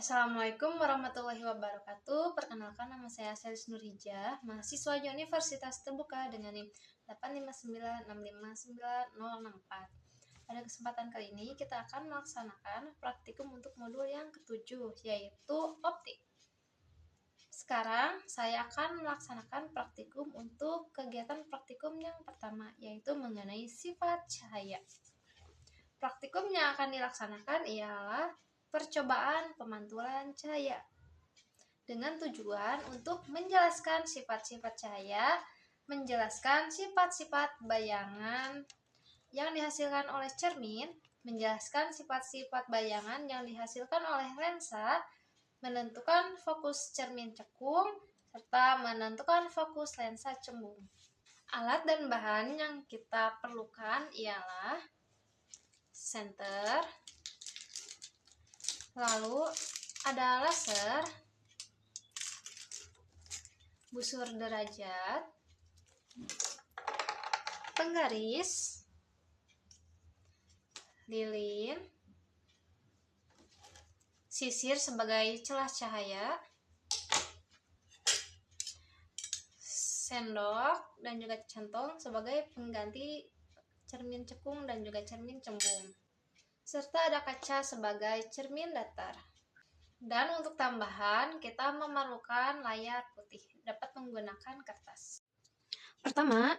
Assalamualaikum warahmatullahi wabarakatuh. Perkenalkan, nama saya Selis Nurhijah, mahasiswa Universitas Terbuka dengan NIM 859659064. Pada kesempatan kali ini kita akan melaksanakan praktikum untuk modul yang ketujuh, yaitu optik. Sekarang saya akan melaksanakan praktikum untuk kegiatan praktikum yang pertama, yaitu mengenai sifat cahaya. Praktikum yang akan dilaksanakan ialah percobaan pemantulan cahaya dengan tujuan untuk menjelaskan sifat-sifat cahaya, menjelaskan sifat-sifat bayangan yang dihasilkan oleh cermin, menjelaskan sifat-sifat bayangan yang dihasilkan oleh lensa, menentukan fokus cermin cekung, serta menentukan fokus lensa cembung. Alat dan bahan yang kita perlukan ialah senter, lalu ada laser, busur derajat, penggaris, lilin, sisir sebagai celah cahaya, sendok dan juga centong sebagai pengganti cermin cekung dan juga cermin cembung, serta ada kaca sebagai cermin datar. Dan untuk tambahan, kita memerlukan layar putih, dapat menggunakan kertas. Pertama,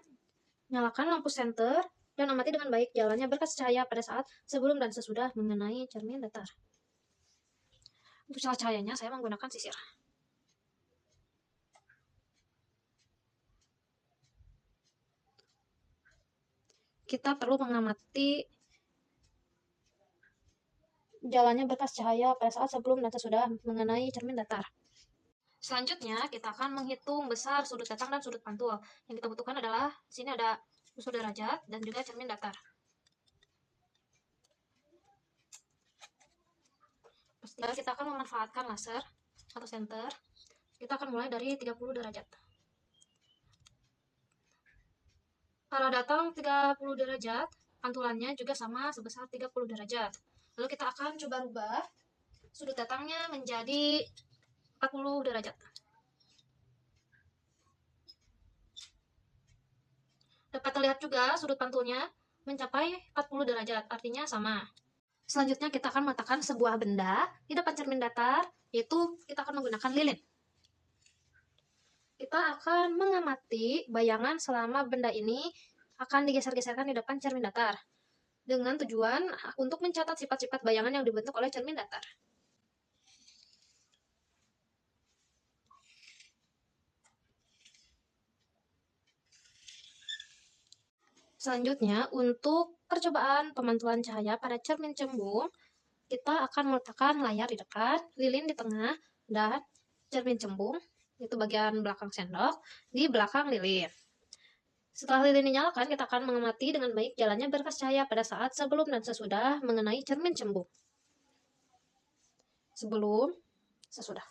nyalakan lampu senter dan amati dengan baik jalannya berkas cahaya pada saat sebelum dan sesudah mengenai cermin datar. Untuk celah cahayanya saya menggunakan sisir. Kita perlu mengamati jalannya berkas cahaya pada saat sebelum dan sesudah mengenai cermin datar. Selanjutnya, kita akan menghitung besar sudut datang dan sudut pantul. Yang kita butuhkan adalah, sini ada busur derajat dan juga cermin datar. Pastinya kita akan memanfaatkan laser atau senter. Kita akan mulai dari 30 derajat. Kalau datang 30 derajat, pantulannya juga sama sebesar 30 derajat. Lalu kita akan coba rubah sudut datangnya menjadi 40 derajat. Dapat terlihat juga sudut pantulnya mencapai 40 derajat, artinya sama. Selanjutnya kita akan meletakkan sebuah benda di depan cermin datar, yaitu kita akan menggunakan lilin. Kita akan mengamati bayangan selama benda ini akan digeser-geserkan di depan cermin datar, dengan tujuan untuk mencatat sifat-sifat bayangan yang dibentuk oleh cermin datar. Selanjutnya, untuk percobaan pemantulan cahaya pada cermin cembung, kita akan meletakkan layar di depan, lilin di tengah, dan cermin cembung, itu bagian belakang sendok, di belakang lilin. Setelah lilin dinyalakan, kita akan mengamati dengan baik jalannya berkas cahaya pada saat sebelum dan sesudah mengenai cermin cembung. Sebelum, sesudah.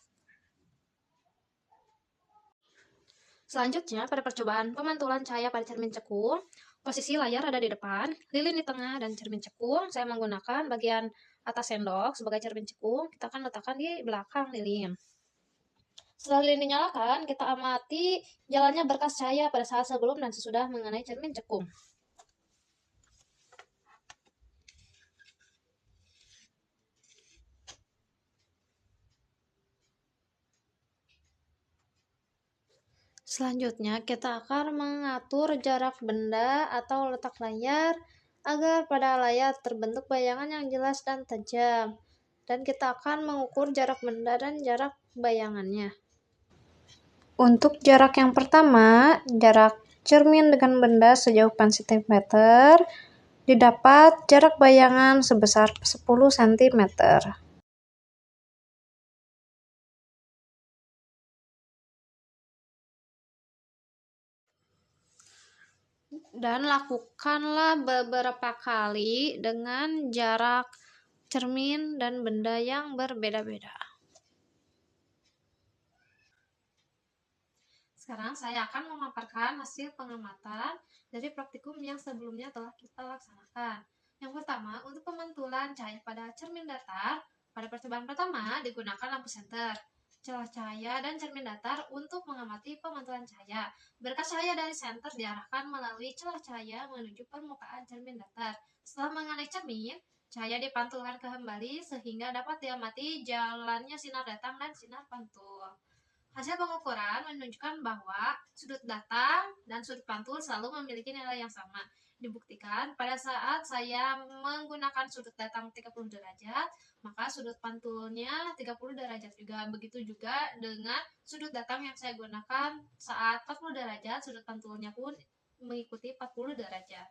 Selanjutnya, pada percobaan pemantulan cahaya pada cermin cekung, posisi layar ada di depan, lilin di tengah, dan cermin cekung. Saya menggunakan bagian atas sendok sebagai cermin cekung. Kita akan letakkan di belakang lilin. Setelah lilin dinyalakan, kita amati jalannya berkas cahaya pada saat sebelum dan sesudah mengenai cermin cekung. Selanjutnya, kita akan mengatur jarak benda atau letak layar agar pada layar terbentuk bayangan yang jelas dan tajam. Dan kita akan mengukur jarak benda dan jarak bayangannya. Untuk jarak yang pertama, jarak cermin dengan benda sejauh 4 cm, didapat jarak bayangan sebesar 10 cm. Dan lakukanlah beberapa kali dengan jarak cermin dan benda yang berbeda-beda. Sekarang saya akan memaparkan hasil pengamatan dari praktikum yang sebelumnya telah kita laksanakan. Yang pertama, untuk pemantulan cahaya pada cermin datar, Pada percobaan pertama digunakan lampu senter, celah cahaya, dan cermin datar untuk mengamati pemantulan cahaya. Berkas cahaya dari senter diarahkan melalui celah cahaya menuju permukaan cermin datar. Setelah mengenai cermin, cahaya dipantulkan kembali sehingga dapat diamati jalannya sinar datang dan sinar pantul. Hasil pengukuran menunjukkan bahwa sudut datang dan sudut pantul selalu memiliki nilai yang sama. Dibuktikan pada saat saya menggunakan sudut datang 30 derajat, maka sudut pantulnya 30 derajat juga. Begitu juga dengan sudut datang yang saya gunakan saat 40 derajat, sudut pantulnya pun mengikuti 40 derajat.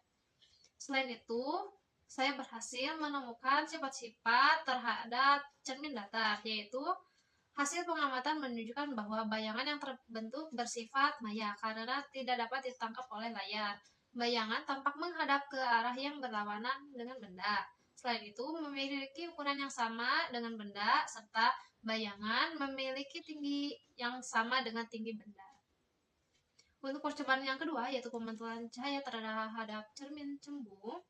Selain itu, saya berhasil menemukan sifat-sifat terhadap cermin datar, yaitu hasil pengamatan menunjukkan bahwa bayangan yang terbentuk bersifat maya karena tidak dapat ditangkap oleh layar. Bayangan tampak menghadap ke arah yang berlawanan dengan benda. Selain itu, memiliki ukuran yang sama dengan benda, serta bayangan memiliki tinggi yang sama dengan tinggi benda. Untuk percobaan yang kedua, yaitu pemantulan cahaya terhadap cermin cembung.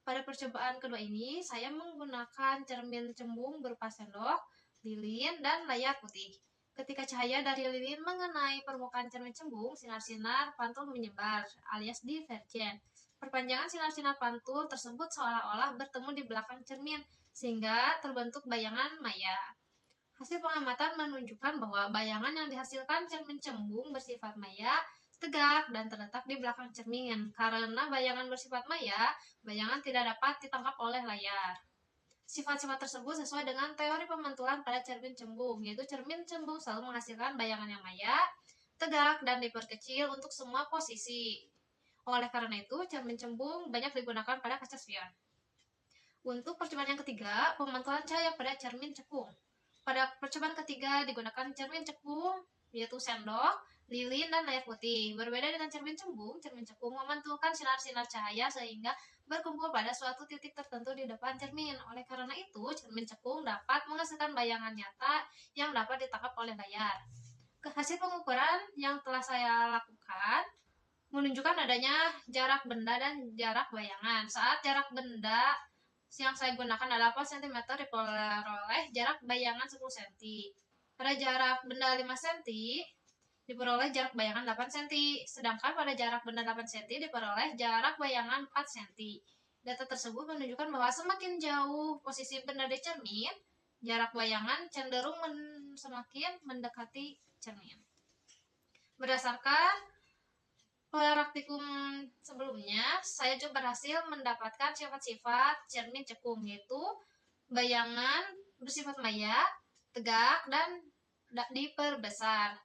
Pada percobaan kedua ini, saya menggunakan cermin cembung berupa sendok, lilin, dan layar putih. Ketika cahaya dari lilin mengenai permukaan cermin cembung, sinar-sinar pantul menyebar, alias divergen. Perpanjangan sinar-sinar pantul tersebut seolah-olah bertemu di belakang cermin, sehingga terbentuk bayangan maya. Hasil pengamatan menunjukkan bahwa bayangan yang dihasilkan cermin cembung bersifat maya, tegak, dan terletak di belakang cermin. Karena bayangan bersifat maya, bayangan tidak dapat ditangkap oleh layar. Sifat-sifat tersebut sesuai dengan teori pemantulan pada cermin cembung, yaitu cermin cembung selalu menghasilkan bayangan yang maya, tegak, dan diperkecil untuk semua posisi. Oleh karena itu, cermin cembung banyak digunakan pada kaca spion. Untuk percobaan yang ketiga, pemantulan cahaya pada cermin cekung. Pada percobaan ketiga digunakan cermin cekung, yaitu sendok, lilin, dan layar putih. Berbeda dengan cermin cembung, cermin cekung memantulkan sinar-sinar cahaya sehingga berkumpul pada suatu titik tertentu di depan cermin. Oleh karena itu, cermin cekung dapat menghasilkan bayangan nyata yang dapat ditangkap oleh layar. Hasil pengukuran yang telah saya lakukan menunjukkan adanya jarak benda dan jarak bayangan. Saat jarak benda yang saya gunakan adalah 8 cm diperoleh jarak bayangan 10 cm. Pada jarak benda 5 cm diperoleh jarak bayangan 8 cm, sedangkan pada jarak benda 8 cm diperoleh jarak bayangan 4 cm. Data tersebut menunjukkan bahwa semakin jauh posisi benda di cermin, jarak bayangan cenderung semakin mendekati cermin. Berdasarkan praktikum sebelumnya, saya juga berhasil mendapatkan sifat-sifat cermin cekung, yaitu bayangan bersifat maya, tegak, dan diperbesar.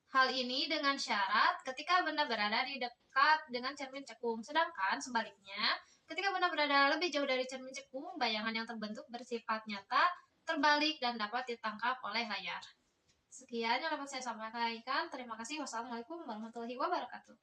Hal ini dengan syarat ketika benda berada di dekat dengan cermin cekung, sedangkan sebaliknya, ketika benda berada lebih jauh dari cermin cekung, bayangan yang terbentuk bersifat nyata, terbalik, dan dapat ditangkap oleh layar. Sekian yang dapat saya sampaikan. Terima kasih. Wassalamualaikum warahmatullahi wabarakatuh.